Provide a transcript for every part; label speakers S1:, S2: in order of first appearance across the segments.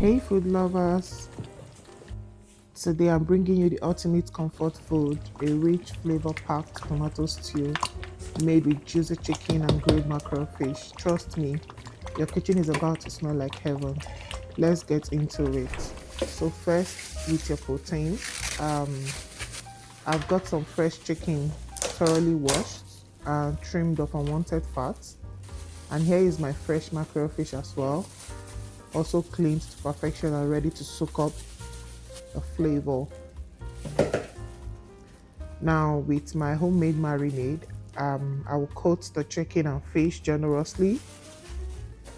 S1: Hey food lovers, today I'm bringing you the ultimate comfort food, a rich flavor packed tomato stew made with juicy chicken and grilled mackerel fish. Trust me, your kitchen is about to smell like heaven. Let's get into it. So first, with your protein, um, I've got some fresh chicken thoroughly washed and trimmed off unwanted fats. And here is my fresh mackerel fish as well, also cleaned to perfection and ready to soak up the flavor. Now, with my homemade marinade, I will coat the chicken and fish generously,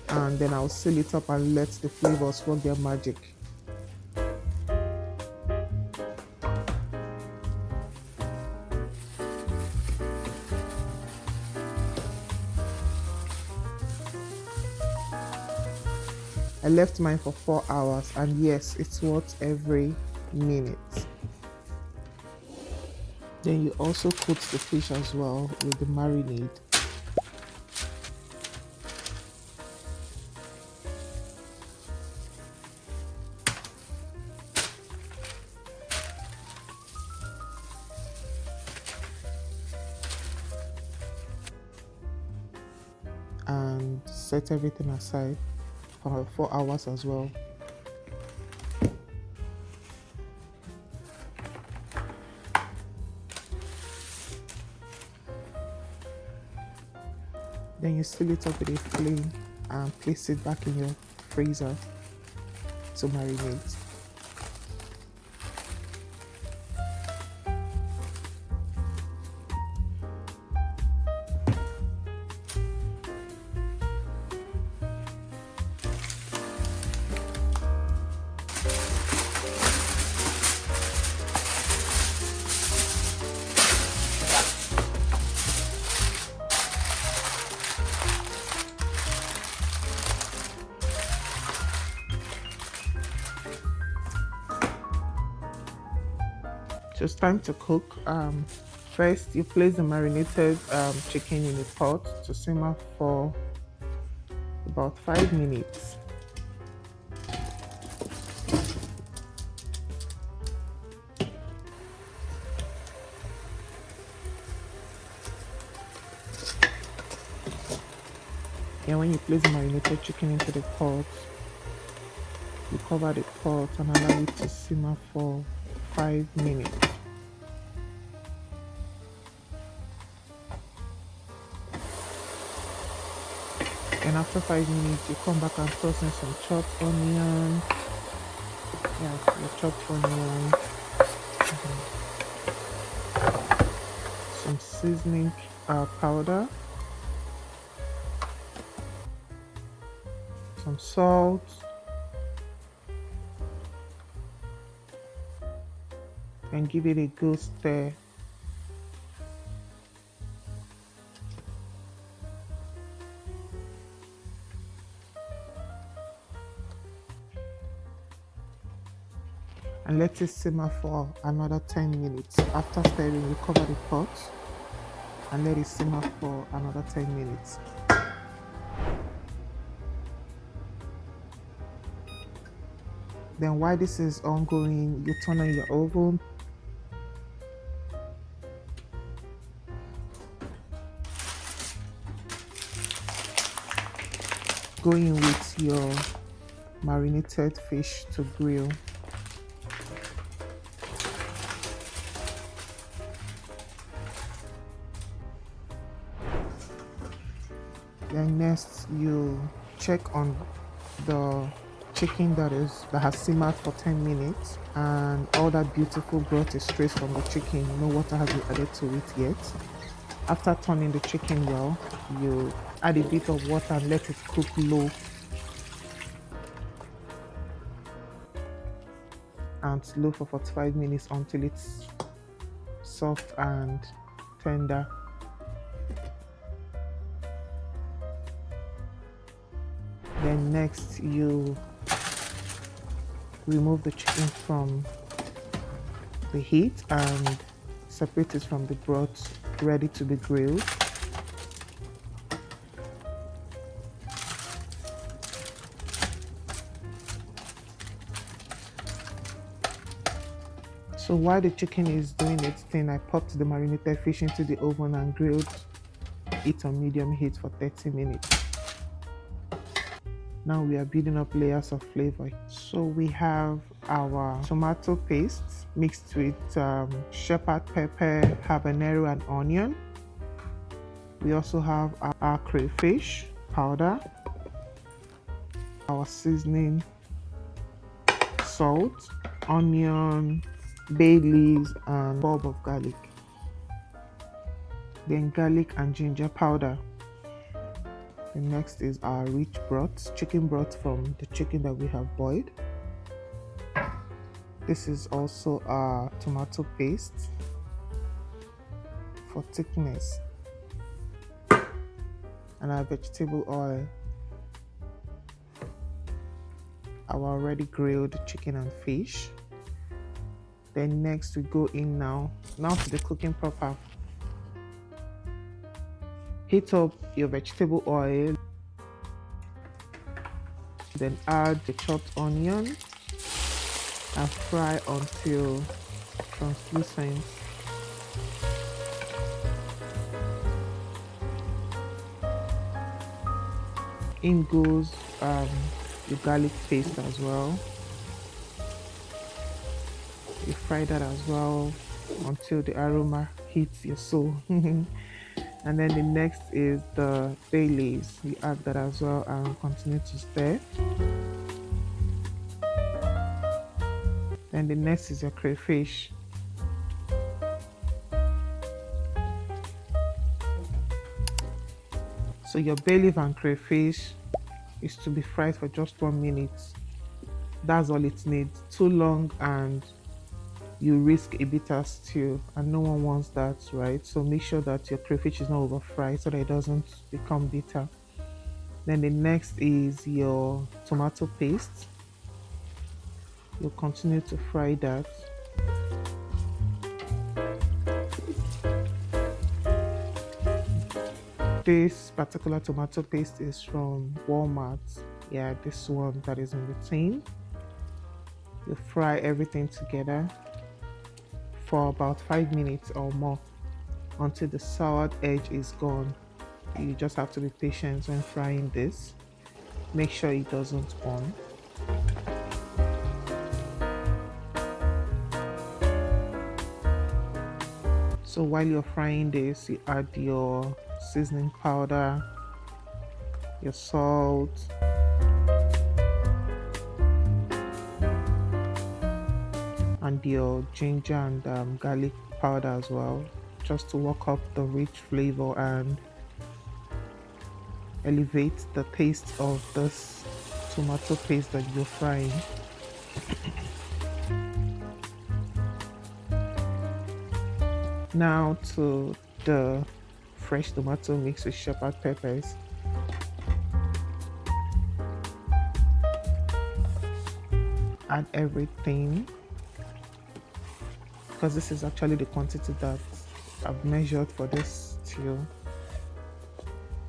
S1: and then I'll seal it up and let the flavors work their magic. I left mine for 4 hours, and yes, it's worth every minute. Then you also coat the fish as well with the marinade. And set everything aside for 4 hours as well. Then you seal it up with a flame and place it back in your freezer to marinate. So it's time to cook. First, you place the marinated chicken in a pot to simmer for about 5 minutes. And when you place the marinated chicken into the pot, you cover the pot and allow it to simmer for 5 minutes. And after 5 minutes, you come back and toss in some chopped onion. Yeah, your chopped onion. Some seasoning powder. Some salt. And give it a good stir. And let it simmer for another 10 minutes. After stirring, you cover the pot and let it simmer for another 10 minutes. Then while this is ongoing, you turn on your oven. Go in with your marinated fish to grill. Then next, you check on the chicken that has simmered for 10 minutes, and all that beautiful broth is straight from the chicken. No water has been added to it yet. After turning the chicken well, you add a bit of water and let it cook low and slow for 45 minutes until it's soft and tender. Then next, you remove the chicken from the heat and separate it from the broth, ready to be grilled. So while the chicken is doing its thing, I popped the marinated fish into the oven and grilled it on medium heat for 30 minutes. Now we are building up layers of flavor. So we have our tomato paste mixed with shepherd pepper, habanero and onion. We also have our crayfish powder, our seasoning, salt, onion, bay leaves and bulb of garlic. Then garlic and ginger powder. The next is our rich broth, chicken broth from the chicken that we have boiled. This is also our tomato paste for thickness. And our vegetable oil. Our already grilled chicken and fish. Then next we go in now to the cooking proper. Heat up your vegetable oil, then add the chopped onion and fry until translucent. In goes the garlic paste as well. You fry that as well until the aroma hits your soul. And then the next is the bay leaves. You add that as well and continue to stir. Then the next is your crayfish. So your bay leaf and crayfish is to be fried for just 1 minute. That's all it needs. Too long and you risk a bitter stew, and no one wants that, right? So make sure that your crayfish is not over fried so that it doesn't become bitter. Then the next is your tomato paste. You'll continue to fry that. This particular tomato paste is from Walmart. Yeah, this one that is in the tin. You fry everything together for about 5 minutes or more until the soured edge is gone. You just have to be patient when frying this. Make sure it doesn't burn. So while you're frying this, you add your seasoning powder, your salt, and your ginger and garlic powder as well, just to work up the rich flavor and elevate the taste of this tomato paste that you're frying. Now to the fresh tomato mixed with shepherd peppers. Add everything, because this is actually the quantity that I've measured for this stew.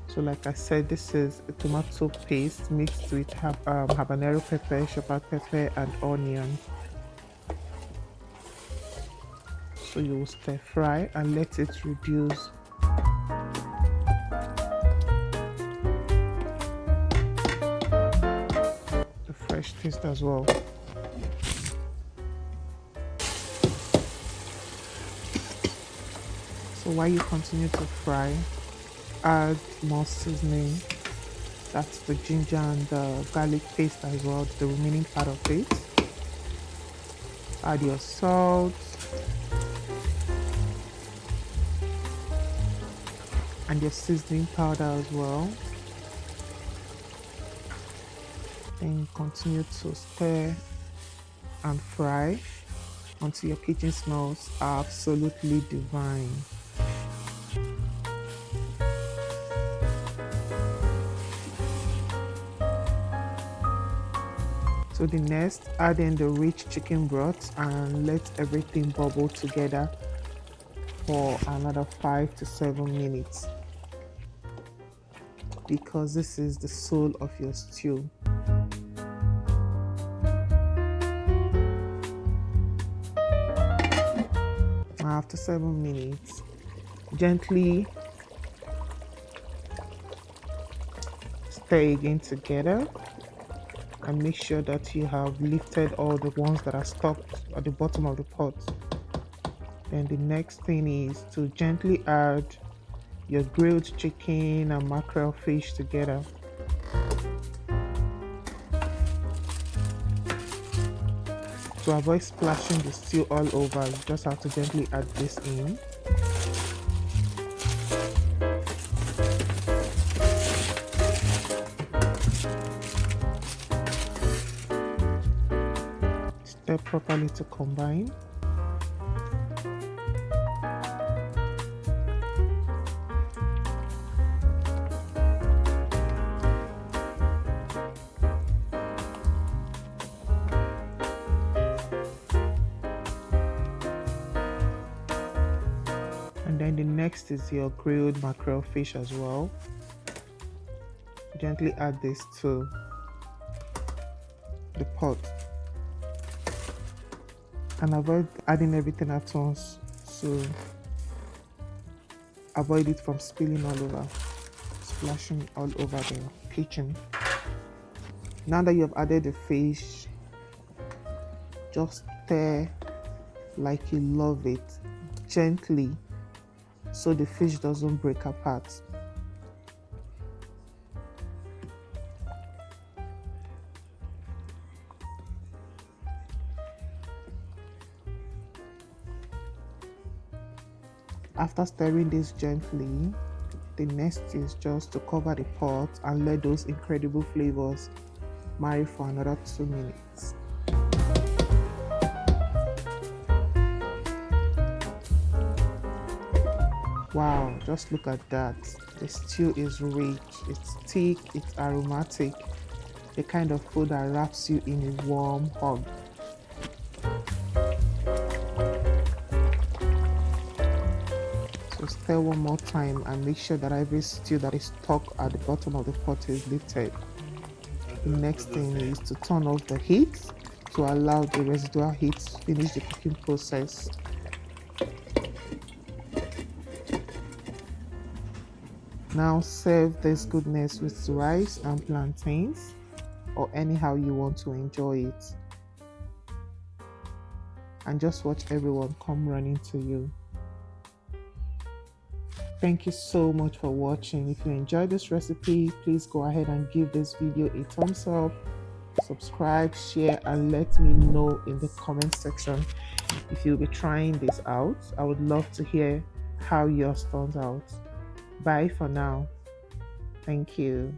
S1: So like I said, this is a tomato paste mixed with habanero pepper, shepherd pepper and onion. So you will stir fry and let it reduce. The fresh taste as well. So while you continue to fry, add more seasoning. That's the ginger and the garlic paste as well, the remaining part of it. Add your salt and your seasoning powder as well. Then continue to stir and fry until your kitchen smells absolutely divine. So the next, add in the rich chicken broth and let everything bubble together for another 5 to 7 minutes, because this is the soul of your stew. after 7 minutes, gently stir again together and make sure that you have lifted all the ones that are stuck at the bottom of the pot. Then the next thing is to gently add your grilled chicken and mackerel fish together. To avoid splashing the stew all over, you just have to gently add this in. Stir properly to combine. And then the next is your grilled mackerel fish as well. Gently add this to the pot and avoid adding everything at once, so avoid it from spilling all over, splashing all over the kitchen. Now that you have added the fish, just stir like you love it, gently, so the fish doesn't break apart. After stirring this gently, the next is just to cover the pot and let those incredible flavors marry for another 2 minutes. Wow, just look at that. The stew is rich, it's thick, it's aromatic, the kind of food that wraps you in a warm hug. So stir one more time and make sure that every stew that is stuck at the bottom of the pot is lifted. The next thing is to turn off the heat to allow the residual heat to finish the cooking process. Now serve this goodness with rice and plantains, or anyhow you want to enjoy it. And just watch everyone come running to you. Thank you so much for watching. If you enjoyed this recipe, please go ahead and give this video a thumbs up, subscribe, share, and let me know in the comment section if you'll be trying this out. I would love to hear how yours turns out. Bye for now. Thank you.